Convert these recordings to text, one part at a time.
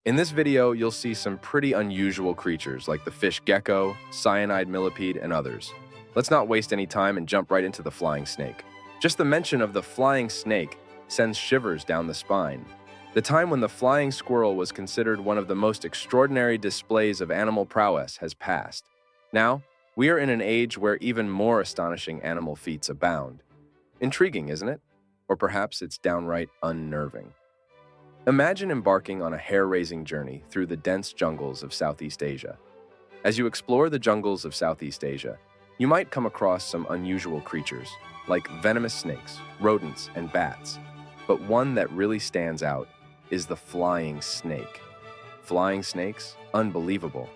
In this video, you'll see some pretty unusual creatures like the fish gecko, cyanide millipede, and others. Let's not waste any time and jump right into the flying snake. Just the mention of the flying snake sends shivers down the spine. The time when the flying squirrel was considered one of the most extraordinary displays of animal prowess has passed. Now, we are in an age where even more astonishing animal feats abound. Intriguing, isn't it? Or perhaps it's downright unnerving. Imagine embarking on a hair-raising journey through the dense jungles of Southeast Asia. As you explore the jungles of Southeast Asia, you might come across some unusual creatures, like venomous snakes, rodents, and bats. But one that really stands out is the flying snake. Flying snakes? Unbelievable.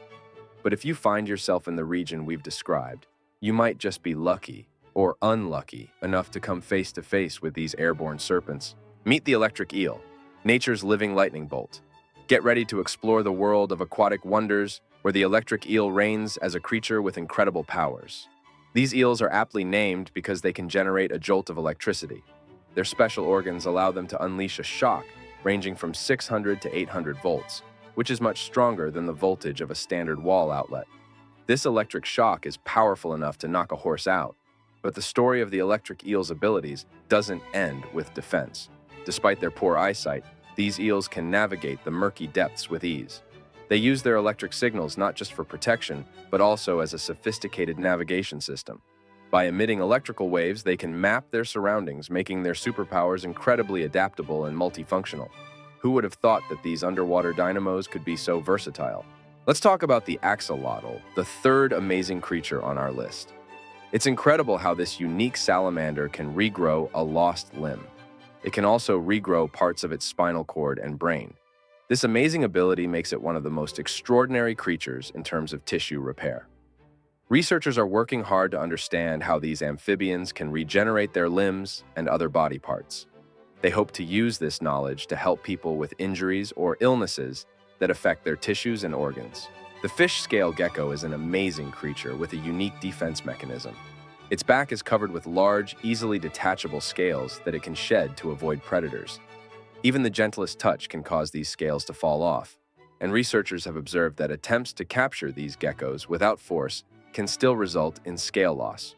But if you find yourself in the region we've described, you might just be lucky or unlucky enough to come face to face with these airborne serpents. Meet the electric eel, nature's living lightning bolt. Get ready to explore the world of aquatic wonders where the electric eel reigns as a creature with incredible powers. These eels are aptly named because they can generate a jolt of electricity. Their special organs allow them to unleash a shock ranging from 600 to 800 volts, which is much stronger than the voltage of a standard wall outlet. This electric shock is powerful enough to knock a horse out, but the story of the electric eel's abilities doesn't end with defense. Despite their poor eyesight, these eels can navigate the murky depths with ease. They use their electric signals not just for protection, but also as a sophisticated navigation system. By emitting electrical waves, they can map their surroundings, making their superpowers incredibly adaptable and multifunctional. Who would have thought that these underwater dynamos could be so versatile? Let's talk about the axolotl, the third amazing creature on our list. It's incredible how this unique salamander can regrow a lost limb. It can also regrow parts of its spinal cord and brain. This amazing ability makes it one of the most extraordinary creatures in terms of tissue repair. Researchers are working hard to understand how these amphibians can regenerate their limbs and other body parts. They hope to use this knowledge to help people with injuries or illnesses that affect their tissues and organs. The fish scale gecko is an amazing creature with a unique defense mechanism. Its back is covered with large, easily detachable scales that it can shed to avoid predators. Even the gentlest touch can cause these scales to fall off, and researchers have observed that attempts to capture these geckos without force can still result in scale loss.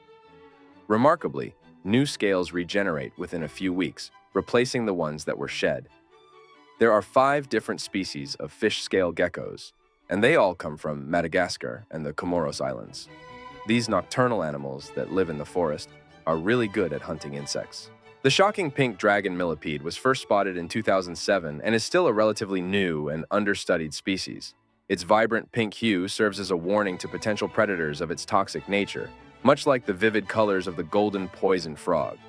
Remarkably, new scales regenerate within a few weeks, replacing the ones that were shed. There are 5 different species of fish scale geckos, and they all come from Madagascar and the Comoros Islands. These nocturnal animals that live in the forest are really good at hunting insects. The shocking pink dragon millipede was first spotted in 2007 and is still a relatively new and understudied species. Its vibrant pink hue serves as a warning to potential predators of its toxic nature, much like the vivid colors of the golden poison frog.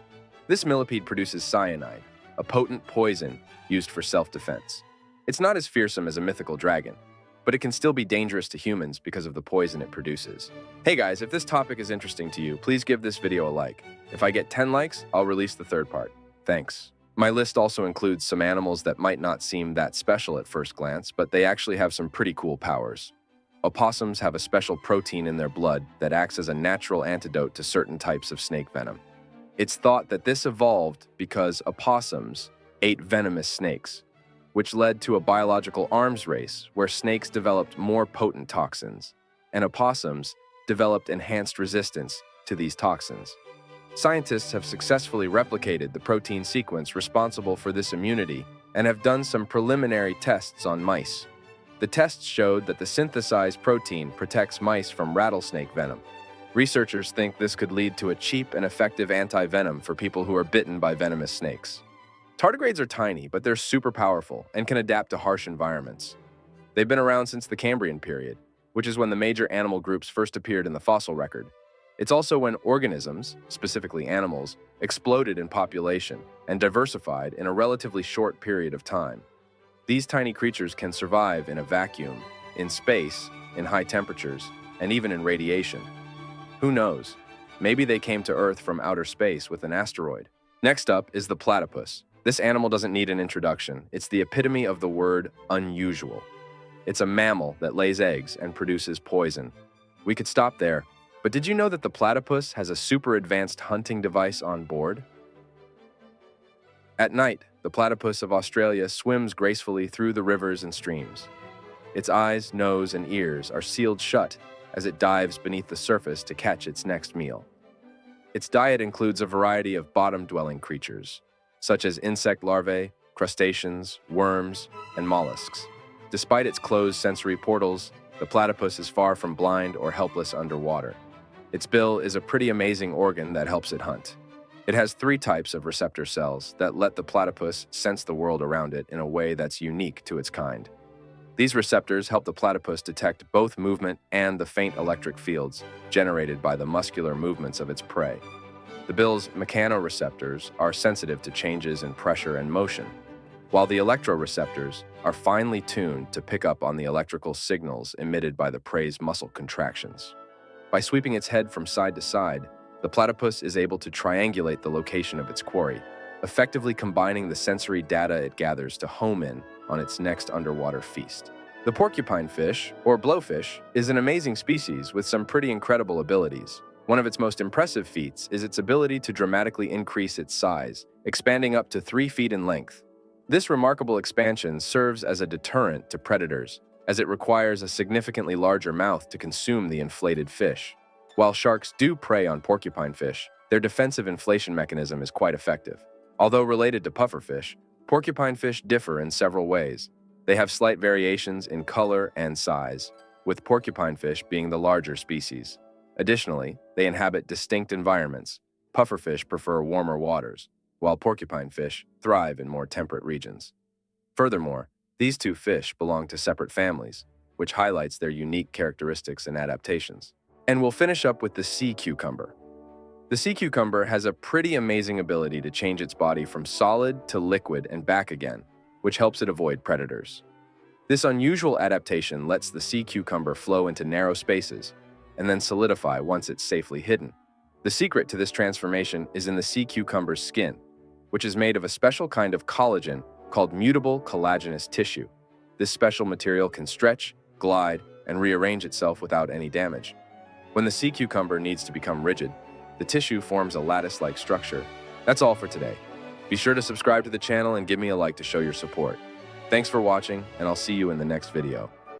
This millipede produces cyanide, a potent poison used for self-defense. It's not as fearsome as a mythical dragon, but it can still be dangerous to humans because of the poison it produces. Hey guys, if this topic is interesting to you, please give this video a like. If I get 10 likes, I'll release the third part. Thanks. My list also includes some animals that might not seem that special at first glance, but they actually have some pretty cool powers. Opossums have a special protein in their blood that acts as a natural antidote to certain types of snake venom. It's thought that this evolved because opossums ate venomous snakes, which led to a biological arms race where snakes developed more potent toxins, and opossums developed enhanced resistance to these toxins. Scientists have successfully replicated the protein sequence responsible for this immunity and have done some preliminary tests on mice. The tests showed that the synthesized protein protects mice from rattlesnake venom. Researchers think this could lead to a cheap and effective anti-venom for people who are bitten by venomous snakes. Tardigrades are tiny, but they're super powerful and can adapt to harsh environments. They've been around since the Cambrian period, which is when the major animal groups first appeared in the fossil record. It's also when organisms, specifically animals, exploded in population and diversified in a relatively short period of time. These tiny creatures can survive in a vacuum, in space, in high temperatures, and even in radiation. Who knows? Maybe they came to Earth from outer space with an asteroid. Next up is the platypus. This animal doesn't need an introduction. It's the epitome of the word unusual. It's a mammal that lays eggs and produces poison. We could stop there, but did you know that the platypus has a super advanced hunting device on board? At night, the platypus of Australia swims gracefully through the rivers and streams. Its eyes, nose, and ears are sealed shut as it dives beneath the surface to catch its next meal. Its diet includes a variety of bottom-dwelling creatures, such as insect larvae, crustaceans, worms, and mollusks. Despite its closed sensory portals, the platypus is far from blind or helpless underwater. Its bill is a pretty amazing organ that helps it hunt. It has 3 types of receptor cells that let the platypus sense the world around it in a way that's unique to its kind. These receptors help the platypus detect both movement and the faint electric fields generated by the muscular movements of its prey. The bill's mechanoreceptors are sensitive to changes in pressure and motion, while the electroreceptors are finely tuned to pick up on the electrical signals emitted by the prey's muscle contractions. By sweeping its head from side to side, the platypus is able to triangulate the location of its quarry, effectively combining the sensory data it gathers to home in on its next underwater feast. The porcupine fish, or blowfish, is an amazing species with some pretty incredible abilities. One of its most impressive feats is its ability to dramatically increase its size, expanding up to 3 feet in length. This remarkable expansion serves as a deterrent to predators, as it requires a significantly larger mouth to consume the inflated fish. While sharks do prey on porcupine fish, their defensive inflation mechanism is quite effective. Although related to pufferfish, porcupine fish differ in several ways. They have slight variations in color and size, with porcupine fish being the larger species. Additionally, they inhabit distinct environments. Pufferfish prefer warmer waters, while porcupine fish thrive in more temperate regions. Furthermore, these 2 fish belong to separate families, which highlights their unique characteristics and adaptations. And we'll finish up with the sea cucumber. The sea cucumber has a pretty amazing ability to change its body from solid to liquid and back again, which helps it avoid predators. This unusual adaptation lets the sea cucumber flow into narrow spaces and then solidify once it's safely hidden. The secret to this transformation is in the sea cucumber's skin, which is made of a special kind of collagen called mutable collagenous tissue. This special material can stretch, glide, and rearrange itself without any damage. When the sea cucumber needs to become rigid, the tissue forms a lattice-like structure. That's all for today. Be sure to subscribe to the channel and give me a like to show your support. Thanks for watching, and I'll see you in the next video.